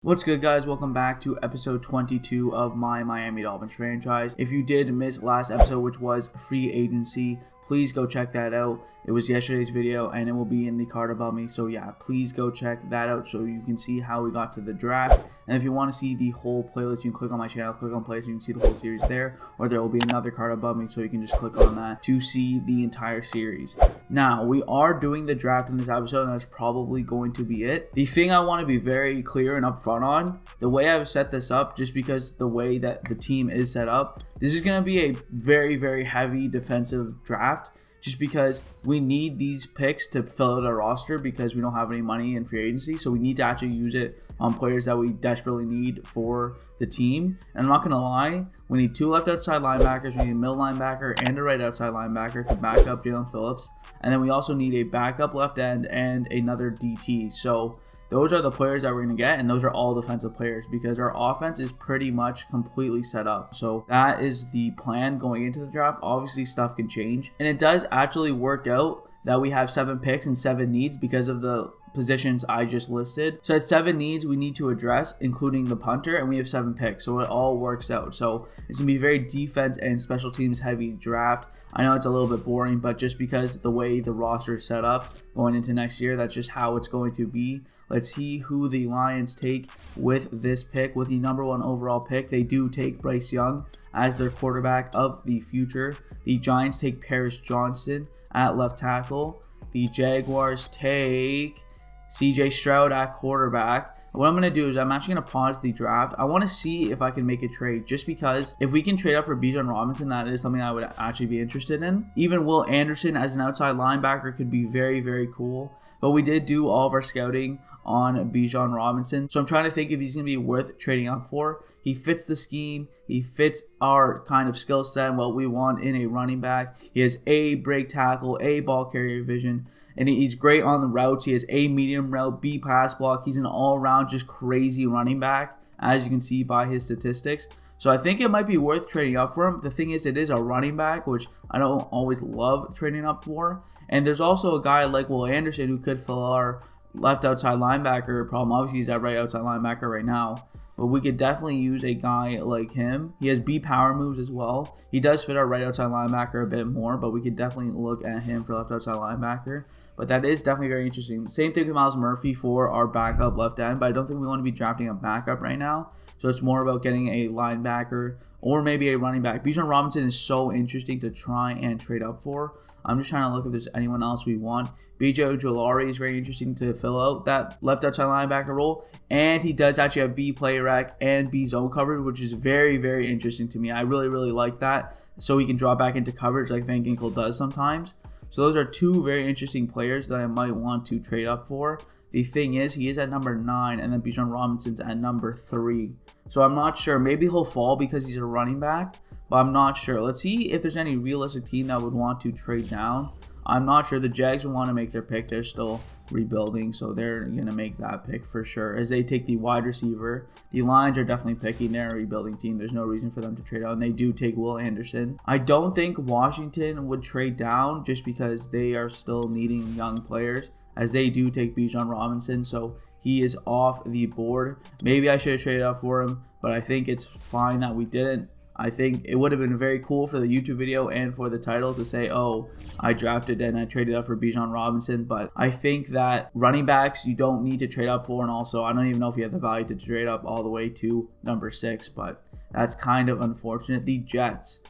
What's good, guys? Welcome back to episode 22 of my Miami Dolphins franchise. If you did miss last episode, which was free agency, please go check that out. It was yesterday's video and it will be in the card above me. So yeah, please go check that out so you can see how we got to the draft. And if you want to see the whole playlist, you can click on my channel, click on playlist, you can see the whole series there. Or there will be another card above me so you can just click on that to see the entire series. Now, we are doing the draft in this episode and that's probably going to be it. The thing I want to be very clear and upfront on, the way I've set this up, just because the way that the team is set up, this is going to be a very, very heavy defensive draft just because we need these picks to fill out our roster because we don't have any money in free agency. So we need to actually use it on players that we desperately need for the team. And I'm not going to lie, we need two left outside linebackers, we need a middle linebacker and a right outside linebacker to back up Jalen Phillips. And then we also need a backup left end and another DT. So those are the players that we're going to get, and those are all defensive players because our offense is pretty much completely set up. So that is the plan going into the draft. Obviously, stuff can change, and it does actually work out that we have 7 picks and 7 needs because of the positions I just listed. So at 7 needs we need to address, including the punter, and we have 7 picks, so it all works out. So it's gonna be a very defense and special teams heavy draft. I know it's a little bit boring, but just because the way the roster is set up going into next year, that's just how it's going to be. Let's see who the Lions take with this pick. With the number 1 overall pick, they do take Bryce Young as their quarterback of the future. The Giants take Paris Johnson at left tackle. The Jaguars take CJ Stroud at quarterback. What I'm going to do is I'm actually going to pause the draft. I want to see if I can make a trade just because if we can trade up for Bijan Robinson, that is something I would actually be interested in. Even Will Anderson as an outside linebacker could be very, very cool. But we did do all of our scouting on Bijan Robinson. So I'm trying to think if he's going to be worth trading up for. He fits the scheme. He fits our kind of skill set and what we want in a running back. He has A, break tackle, A, ball carrier vision. And he's great on the routes. He has A, medium route, B, pass block. He's an all-around just crazy running back, as you can see by his statistics. So I think it might be worth trading up for him. The thing is, it is a running back, which I don't always love trading up for. And there's also a guy like Will Anderson who could fill our left outside linebacker problem. Obviously, he's at right outside linebacker right now. But we could definitely use a guy like him. He has B power moves as well. He does fit our right outside linebacker a bit more, but we could definitely look at him for left outside linebacker. But that is definitely very interesting. Same thing with Myles Murphy for our backup left end, but I don't think we want to be drafting a backup right now. So it's more about getting a linebacker or maybe a running back. Bijan Robinson is so interesting to try and trade up for. I'm just trying to look if there's anyone else we want. BJ Ojolari is very interesting to fill out that left outside linebacker role. And he does actually have B play rec and B zone coverage, which is very, very interesting to me. I really, really like that. So he can drop back into coverage like Van Ginkel does sometimes. So those are 2 very interesting players that I might want to trade up for. The thing is, he is at number 9, and then Bijan Robinson's at number 3. So I'm not sure. Maybe he'll fall because he's a running back, but I'm not sure. Let's see if there's any realistic team that would want to trade down. I'm not sure. The Jags would want to make their pick. They're still rebuilding, so they're going to make that pick for sure as they take the wide receiver. The Lions are definitely picking. They're a rebuilding team. There's no reason for them to trade out, and they do take Will Anderson. I don't think Washington would trade down just because they are still needing young players, as they do take Bijan Robinson, so he is off the board. Maybe I should have traded up for him, but I think it's fine that we didn't. I think it would have been very cool for the YouTube video and for the title to say, oh, I drafted and I traded up for Bijan Robinson. But I think that running backs you don't need to trade up for. And also, I don't even know if you have the value to trade up all the way to number 6. But that's kind of unfortunate. The Jets.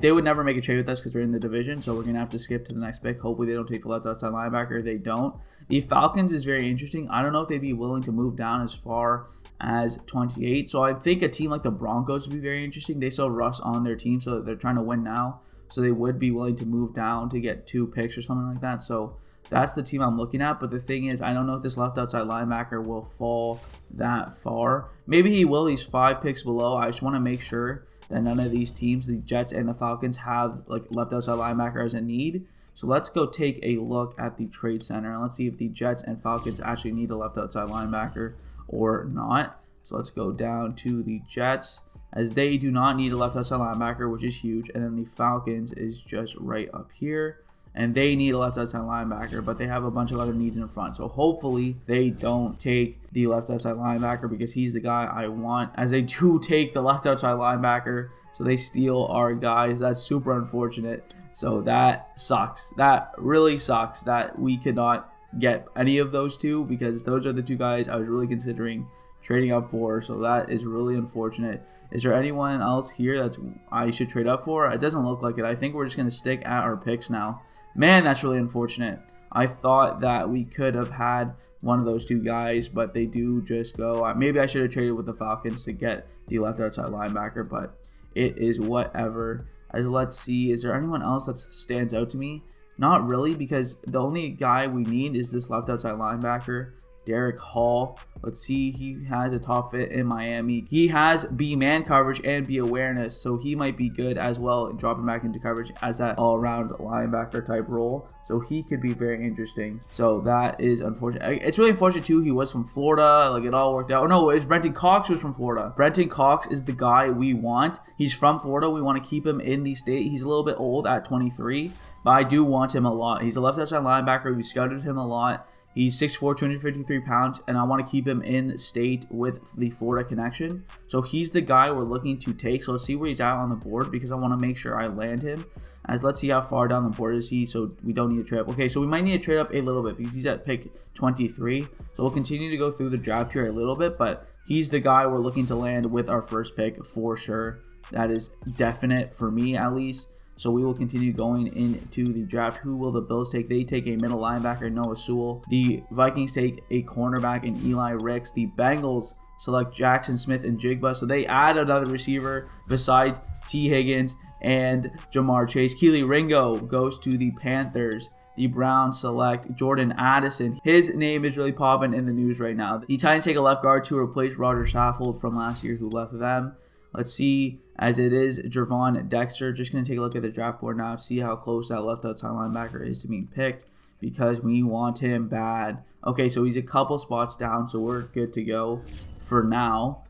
They would never make a trade with us because we're in the division. So we're going to have to skip to the next pick. Hopefully they don't take the left outside linebacker. If they don't. The Falcons is very interesting. I don't know if they'd be willing to move down as far as 28. So I think a team like the Broncos would be very interesting. They still Russ on their team, so they're trying to win now. So they would be willing to move down to get 2 picks or something like that. So that's the team I'm looking at. But the thing is, I don't know if this left outside linebacker will fall that far. Maybe he will. He's 5 picks below. I just want to make sure that none of these teams, the Jets and the Falcons, have like left outside linebacker as a need. So let's go take a look at the trade center and let's see if the Jets and Falcons actually need a left outside linebacker or not. So let's go down to the Jets, as they do not need a left outside linebacker, which is huge. And then the Falcons is just right up here. and they need a left outside linebacker, but they have a bunch of other needs in front. So hopefully they don't take the left outside linebacker, because he's the guy I want, as they do take the left outside linebacker. So they steal our guys. That's super unfortunate. So that sucks. That really sucks that we could not get any of those two, because those are the two guys I was really considering trading up for. So that is really unfortunate. Is there anyone else here that I should trade up for? It doesn't look like it. I think we're just going to stick at our picks now. Man, that's really unfortunate. I thought that we could have had one of those two guys, but they do just go. Maybe I should have traded with the Falcons to get the left outside linebacker, but it is whatever. As let's see, is there anyone else that stands out to me? Not really, because the only guy we need is this left outside linebacker, Derek Hall. Let's see, he has a top fit in Miami. He has B man coverage and B awareness, so he might be good as well, dropping back into coverage as that all-around linebacker type role. So he could be very interesting. So that is unfortunate. It's really unfortunate too. He was from Florida. Like, it all worked out. Oh no, it's Brenton Cox was from Florida. Brenton Cox is the guy we want. He's from Florida. We want to keep him in the state. He's a little bit old at 23, but I do want him a lot. He's a left outside linebacker. We scouted him a lot. He's 6'4", 253 pounds, and I want to keep him in state with the Florida connection. So he's the guy we're looking to take. So let's see where he's at on the board, because I want to make sure I land him. As let's see how far down the board is he, so we don't need a trade up. Okay, so we might need to trade up a little bit, because he's at pick 23. So we'll continue to go through the draft here a little bit, but he's the guy we're looking to land with our first pick for sure. That is definite for me, at least. So we will continue going into the draft. Who will the Bills take? They take a middle linebacker, Noah Sewell. The Vikings take a cornerback in Eli Ricks. The Bengals select Jackson Smith and Jigba. So they add another receiver beside T. Higgins and Jamar Chase. Keely Ringo goes to the Panthers. The Browns select Jordan Addison. His name is really popping in the news right now. The Titans take a left guard to replace Roger Saffold from last year, who left them. Let's see, as it is Jervon Dexter. Just going to take a look at the draft board now, see how close that left outside linebacker is to being picked, because we want him bad. Okay, so he's a couple spots down, so we're good to go for now.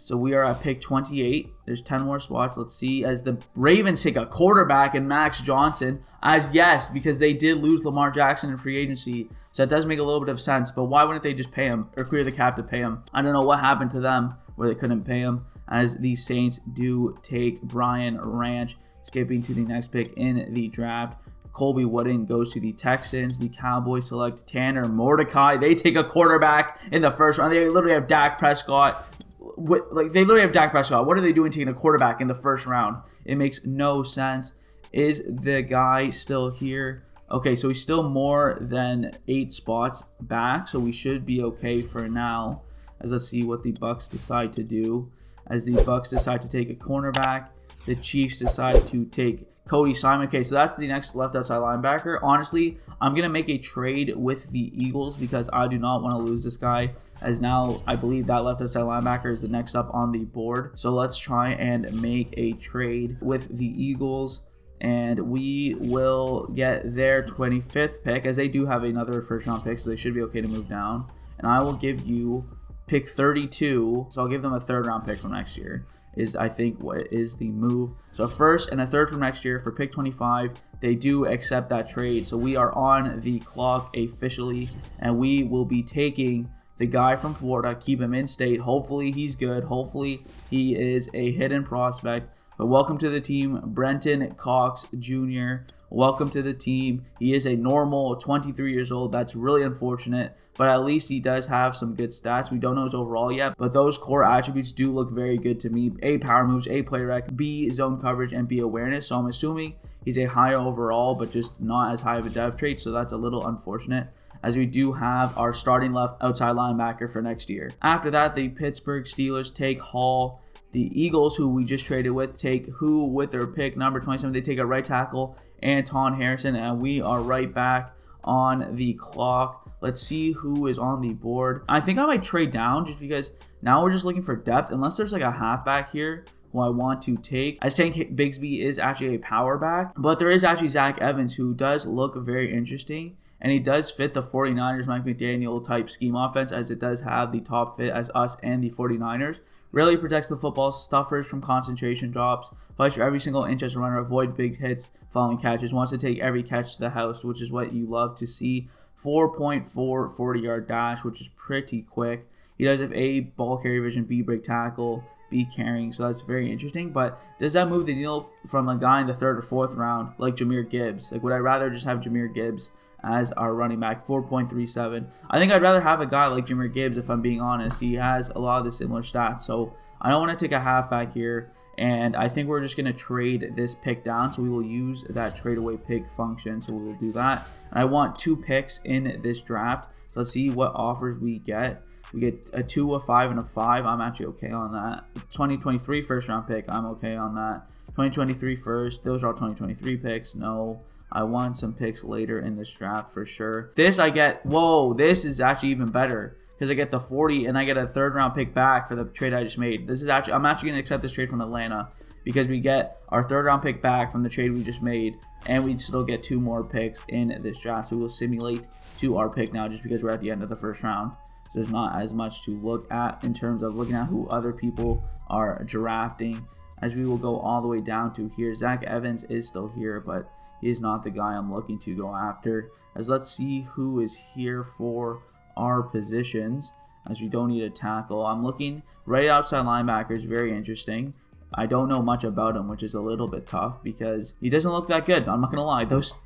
So we are at pick 28. There's 10 more spots. Let's see, as the Ravens take a quarterback in Max Johnson. Yes, because they did lose Lamar Jackson in free agency. So that does make a little bit of sense. But why wouldn't they just pay him or clear the cap to pay him? I don't know what happened to them where they couldn't pay him, as the Saints do take Brian Ranch, skipping to the next pick in the draft. Colby Wooden goes to the Texans. The Cowboys select Tanner Mordecai. They take a quarterback in the first round. They literally have Dak Prescott. What are they doing taking a quarterback in the first round? It makes no sense. Is the guy still here? Okay, so he's still more than 8 spots back, so we should be okay for now. As let's see what the Bucs decide to do. As the Bucs decide to take a cornerback, the Chiefs decide to take Cody Simon. Okay, so that's the next left outside linebacker. Honestly, I'm going to make a trade with the Eagles, because I do not want to lose this guy, as now I believe that left outside linebacker is the next up on the board. So let's try and make a trade with the Eagles, and we will get their 25th pick, as they do have another first round pick, so they should be okay to move down. And I will give you pick 32, so I'll give them a 3rd round pick from next year, is I think what is the move. So a 1st and a 3rd from next year for pick 25. They do accept that trade, so we are on the clock officially, and we will be taking the guy from Florida, keep him in state. Hopefully he's good. Hopefully he is a hidden prospect. But welcome to the team, Brenton Cox Jr. Welcome to the team. He is a normal 23 years old. That's really unfortunate, but at least he does have some good stats. We don't know his overall yet, but those core attributes do look very good to me. A, power moves, A, play rec, B, zone coverage, and B, awareness. So I'm assuming he's a higher overall, but just not as high of a dev trait. So that's a little unfortunate, as we do have our starting left outside linebacker for next year. After that, the Pittsburgh Steelers take Hall. The Eagles, who we just traded with, take who with their pick number 27. They take a right tackle, Anton Harrison, and we are right back on the clock. Let's see who is on the board. I think I might trade down, just because now we're just looking for depth, unless there's like a halfback here who I want to take. I think Bigsby is actually a power back, but there is actually Zach Evans, who does look very interesting. And he does fit the 49ers Mike McDaniel type scheme offense, as it does have the top fit as us and the 49ers. Really protects the football stuffers from concentration drops. Fights for every single inch as a runner. Avoid big hits following catches. Wants to take every catch to the house, which is what you love to see. 4.4 40-yard dash, which is pretty quick. He does have A, ball carrier vision, B, break tackle, B, carrying, so that's very interesting. But does that move the needle from a guy in the 3rd or 4th round like Jahmyr Gibbs? Like, would I rather just have Jahmyr Gibbs as our running back? 4.37. I think I'd rather have a guy like Jahmyr Gibbs, if I'm being honest. He has a lot of the similar stats, so I don't want to take a halfback here. And I think we're just going to trade this pick down. So we will use that trade away pick function. So we will do that. And I want 2 picks in this draft. So let's see what offers we get. We get a 2, a 5, and a 5. I'm actually okay on that. 2023 first round pick. I'm okay on that. 2023 first. Those are all 2023 picks. No. I want some picks later in this draft for sure. This I get. Whoa. This is actually even better, because I get the 40 and I get a 3rd round pick back for the trade I just made. This is actually, I'm actually going to accept this trade from Atlanta, because we get our 3rd round pick back from the trade we just made, and we'd still get 2 more picks in this draft. So we will simulate to our pick now, just because we're at the end of the first round. So there's not as much to look at in terms of looking at who other people are drafting, as we will go all the way down to here. Zach Evans is still here, but he is not the guy I'm looking to go after. As let's see who is here for our positions, as we don't need a tackle. I'm looking right outside linebacker is very interesting. I don't know much about him, which is a little bit tough because he doesn't look that good. I'm not gonna lie, those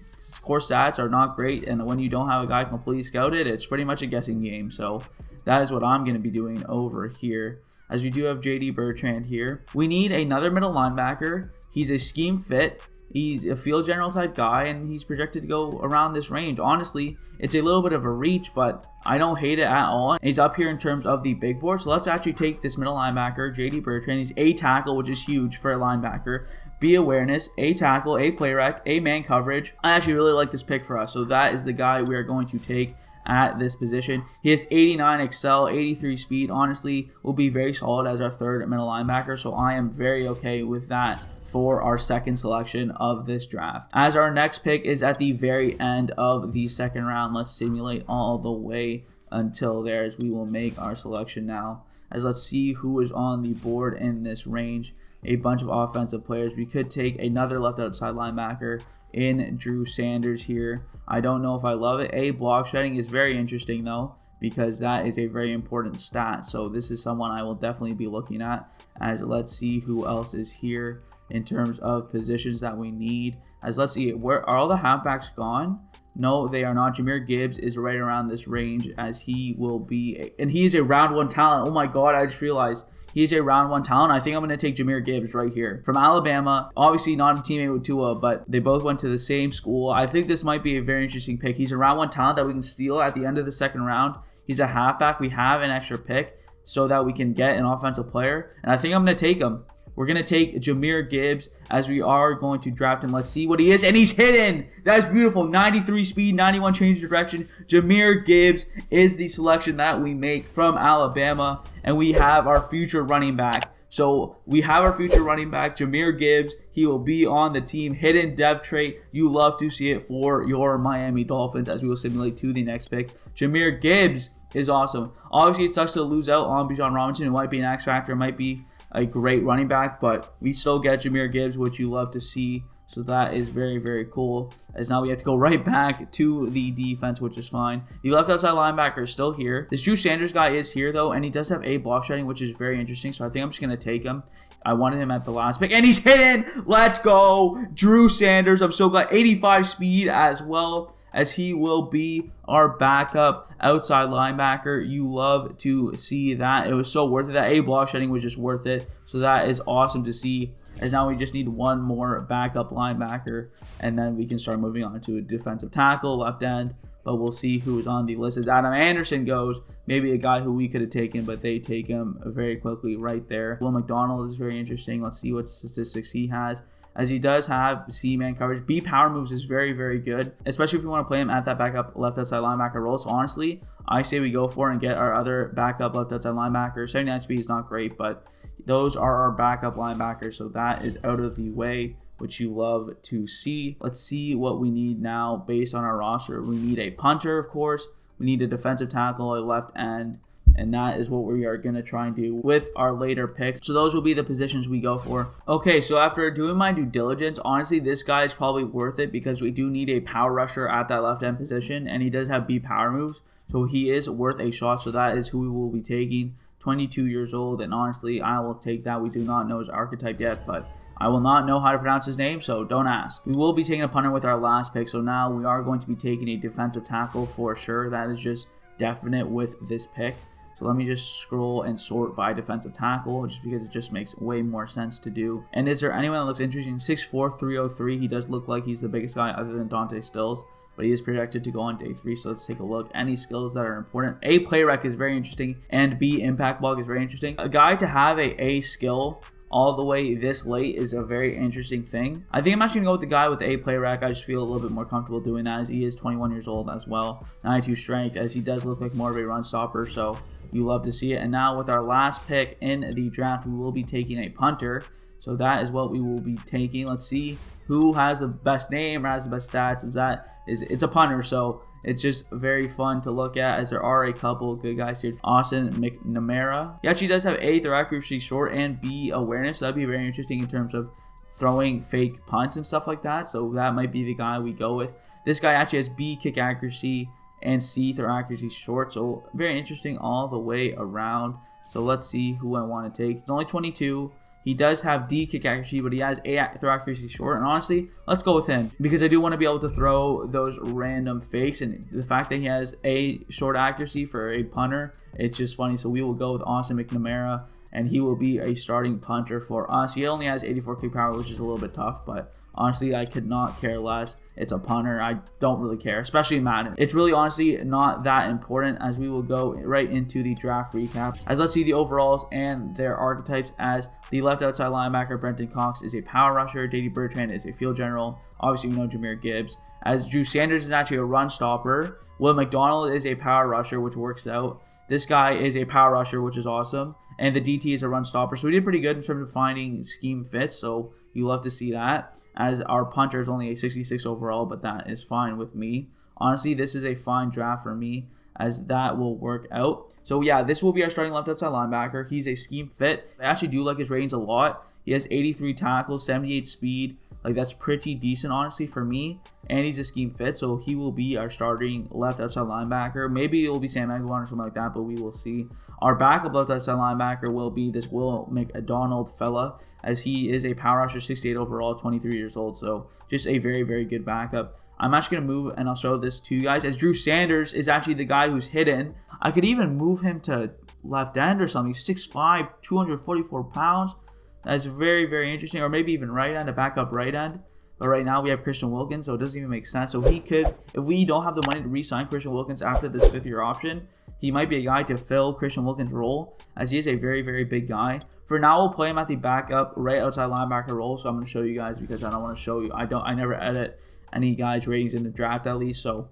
core stats are not great, and when you don't have a guy completely scouted, it's pretty much a guessing game. So that is what I'm going to be doing over here. As we do have JD Bertrand here, we need another middle linebacker. He's a scheme fit. He's a field general type guy, and he's projected to go around this range. Honestly, it's a little bit of a reach, but I don't hate it at all. And he's up here in terms of the big board. So let's actually take this middle linebacker, JD Bertrand. He's A tackle, which is huge for a linebacker. B awareness, A tackle, A play rec, A man coverage. I actually really like this pick for us. So that is the guy we are going to take at this position. He has 89 excel, 83 speed. Honestly, will be very solid as our 3rd middle linebacker. So I am very okay with that for our 2nd selection of this draft. As our next pick is at the very end of the 2nd round, let's simulate all the way until there, as we will make our selection now. As let's see who is on the board in this range. A bunch of offensive players. We could take another left outside linebacker in Drew Sanders here. I don't know if I love it. A block shedding is very interesting though, because that is a very important stat. So this is someone I will definitely be looking at. As let's see who else is here in terms of positions that we need. As let's see, where are all the halfbacks gone? No, they are not. Jahmyr Gibbs is right around this range, as he will be, and he is a round 1 talent. Oh my god, I just realized he's a round 1 talent. I think I'm going to take Jahmyr Gibbs right here from Alabama. Obviously not a teammate with Tua, but they both went to the same school. I think this might be a very interesting pick. He's a round 1 talent that we can steal at the end of the 2nd round. He's a halfback. We have an extra pick so that we can get an offensive player, and I think I'm going to take him. We're going to take Jahmyr Gibbs, as we are going to draft him. Let's see what he is. And he's hidden. That's beautiful. 93 speed, 91 change of direction. Jahmyr Gibbs is the selection that we make from Alabama. And we have our future running back. So we have our future running back, Jahmyr Gibbs. He will be on the team. Hidden dev trait. You love to see it for your Miami Dolphins, as we will simulate to the next pick. Jahmyr Gibbs is awesome. Obviously, it sucks to lose out on Bijan Robinson. It might be an X factor. It might be a great running back, but we still get Jahmyr Gibbs, which you love to see. So that is very, very cool. As now we have to go right back to the defense, which is fine. The left outside linebacker is still here. This Drew Sanders guy is here, though, and he does have A block shedding, which is very interesting. So I think I'm just going to take him. I wanted him at the last pick, and he's hidden. Let's go. Drew Sanders. I'm so glad. 85 speed as well, as he will be our backup outside linebacker. You love to see that. It was so worth it. That A block shedding was just worth it. So that is awesome to see, as now we just need one more backup linebacker, and then we can start moving on to a defensive tackle, left end. But we'll see who is on the list as Adam Anderson goes. Maybe a guy who we could have taken, but they take him very quickly right there. Will McDonald is very interesting. Let's see what statistics he has, as he does have C-man coverage. B power moves is very, very good, especially if we want to play him at that backup left outside linebacker role. So honestly, I say we go for it and get our other backup left outside linebacker. 79 speed is not great, but those are our backup linebackers, so that is out of the way. which you love to see. Let's see what we need now based on our roster. We need a punter, of course. We need a defensive tackle, a left end, and that is what we are going to try and do with our later picks. So those will be the positions we go for. Okay, so after doing my due diligence, honestly, this guy is probably worth it because we do need a power rusher at that left end position, and he does have B power moves, so he is worth a shot. So that is who we will be taking. 22 years old, and honestly, I will take that. We do not know his archetype yet, but I will not know how to pronounce his name, so don't ask. We will be taking a punter with our last pick, so now we are going to be taking a defensive tackle for sure. That is just definite with this pick. So let me just scroll and sort by defensive tackle just because it just makes way more sense to do. And is there anyone that looks interesting? 6'4", 303. He does look like he's the biggest guy other than Dante Stills, but he is projected to go on day 3. So let's take a look. Any skills that are important. A, play rec is very interesting, and B, impact block is very interesting. A guy to have a skill all the way this late is a very interesting thing. I think I'm actually going to go with the guy with a play rec. I just feel a little bit more comfortable doing that as he is 21 years old as well. 92 strength, as he does look like more of a run stopper, so you love to see it. And now with our last pick in the draft, we will be taking a punter. So that is what we will be taking. Let's see who has the best name or has the best stats. It's a punter, so it's just very fun to look at as there are a couple good guys here. Austin McNamara. He actually does have A, throw accuracy short, and B, awareness. So that'd be very interesting in terms of throwing fake punts and stuff like that. So that might be the guy we go with. This guy actually has B, kick accuracy, and C, throw accuracy short. So very interesting all the way around. So let's see who I want to take. He's only 22. He does have D, kick accuracy, but he has A, throw accuracy short. And honestly, let's go with him because I do want to be able to throw those random fakes. And the fact that he has A, short accuracy for a punter, it's just funny. So we will go with Austin McNamara, and he will be a starting punter for us. He only has 84 kick power, which is a little bit tough, but honestly, I could not care less. It's a punter. I don't really care, especially in Madden. It's really honestly not that important, as we will go right into the draft recap. As let's see the overalls and their archetypes. As the left outside linebacker, Brenton Cox is a power rusher. J.D. Bertrand is a field general. Obviously, we know Jameer Gibbs. As Drew Sanders is actually a run stopper. Will McDonald is a power rusher, which works out. This guy is a power rusher, which is awesome. And the DT is a run stopper. So we did pretty good in terms of finding scheme fits. So you love to see that. As our punter is only a 66 overall, but that is fine with me. Honestly, this is a fine draft for me, as that will work out. So yeah, this will be our starting left outside linebacker. He's a scheme fit. I actually do like his ratings a lot. He has 83 tackles, 78 speed. Like, that's pretty decent, honestly, for me. And he's a scheme fit, so he will be our starting left outside linebacker. Maybe it will be Sam Aguilar or something like that, but we will see. Our backup left outside linebacker will be this Will McDonald fella, as he is a power rusher, 68 overall, 23 years old. So just a very, very good backup. I'm actually going to move, and I'll show this to you guys, as Drew Sanders is actually the guy who's hidden. I could even move him to left end or something. He's 6'5", 244 pounds. That's very, very interesting. Or maybe even right end, a backup right end. But right now we have Christian Wilkins, so it doesn't even make sense. So he could, if we don't have the money to re-sign Christian Wilkins after this 5th-year option, he might be a guy to fill Christian Wilkins' role, as he is a very, very big guy. For now, we'll play him at the backup right outside linebacker role. So I'm going to show you guys because I don't want to show you. I never edit any guys' ratings in the draft at least. So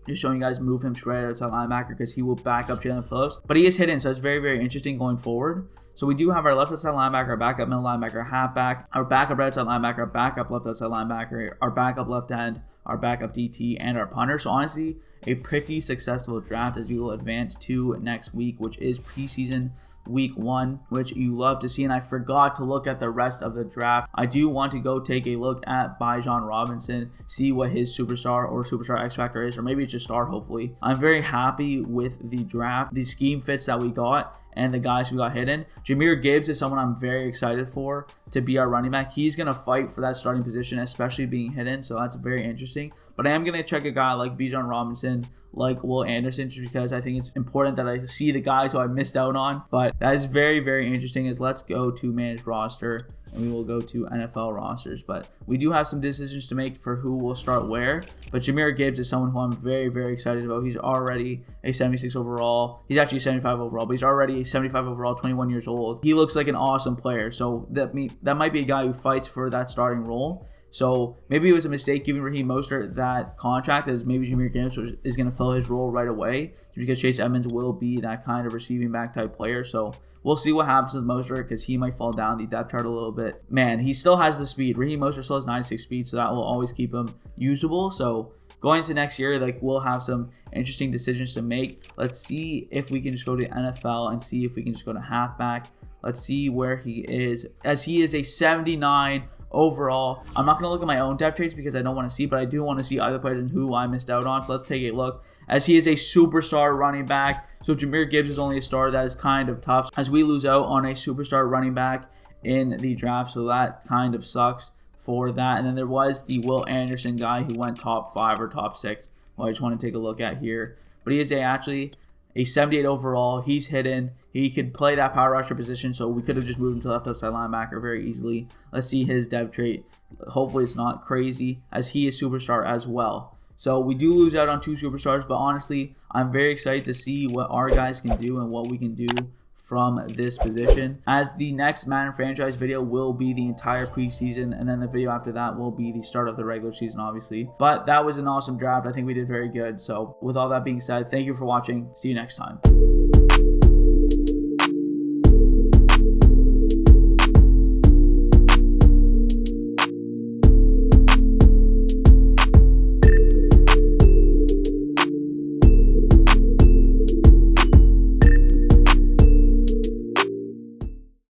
just showing you guys move him straight outside linebacker because he will back up Jalen Phillips. But he is hidden, so it's very, very interesting going forward. So we do have our left outside linebacker, our backup middle linebacker, halfback, our backup right outside linebacker, our backup left outside linebacker, our backup left end, our backup DT, and our punter. So honestly, a pretty successful draft as we will advance to next week, which is preseason week 1, which you love to see. And I forgot to look at the rest of the draft. I do want to go take a look at Bijan Robinson, see what his superstar or superstar X factor is, or maybe it's just star, hopefully. I'm very happy with the draft, the scheme fits that we got, and the guys who got hidden. Jameer Gibbs is someone I'm very excited for to be our running back. He's going to fight for that starting position, especially being hidden, so that's very interesting. But I am going to check a guy like Bijan Robinson, like Will Anderson, just because I think it's important that I see the guys who I missed out on. But that is very, very interesting. Is let's go to managed roster, and we will go to NFL rosters. But we do have some decisions to make for who will start where. But Jameer Gibbs is someone who I'm very, very excited about. He's already a 76 overall. He's actually 75 overall, but he's already a 75 overall, 21 years old. He looks like an awesome player. So that might be a guy who fights for that starting role. So maybe it was a mistake giving Raheem Mostert that contract, as maybe Jahmyr Gibbs is going to fill his role right away, because Chase Edmonds will be that kind of receiving back type player. So we'll see what happens with Mostert, because he might fall down the depth chart a little bit. Man, he still has the speed. Raheem Mostert still has 96 speed, so that will always keep him usable. So going into next year, like, we'll have some interesting decisions to make. Let's see if we can just go to NFL and see if we can just go to halfback. Let's see where he is, as he is a 79 overall. I'm not going to look at my own depth traits because I don't want to see, but I do want to see other players and who I missed out on. So let's take a look, as he is a superstar running back. So Jahmyr Gibbs is only a star. That is kind of tough, as we lose out on a superstar running back in the draft. So that kind of sucks for that. And then there was the Will Anderson guy who went top 5 or top 6. Well, I just want to take a look at here. But he is actually a 78 overall. He's hidden. He could play that power rusher position, so we could have just moved him to left outside linebacker very easily. Let's see his dev trait. Hopefully it's not crazy, as he is superstar as well. So we do lose out on 2 superstars, but honestly, I'm very excited to see what our guys can do and what we can do from this position, as the next Madden franchise video will be the entire preseason, and then the video after that will be the start of the regular season, obviously. But that was an awesome draft. I think we did very good. So with all that being said, thank you for watching. See you next time.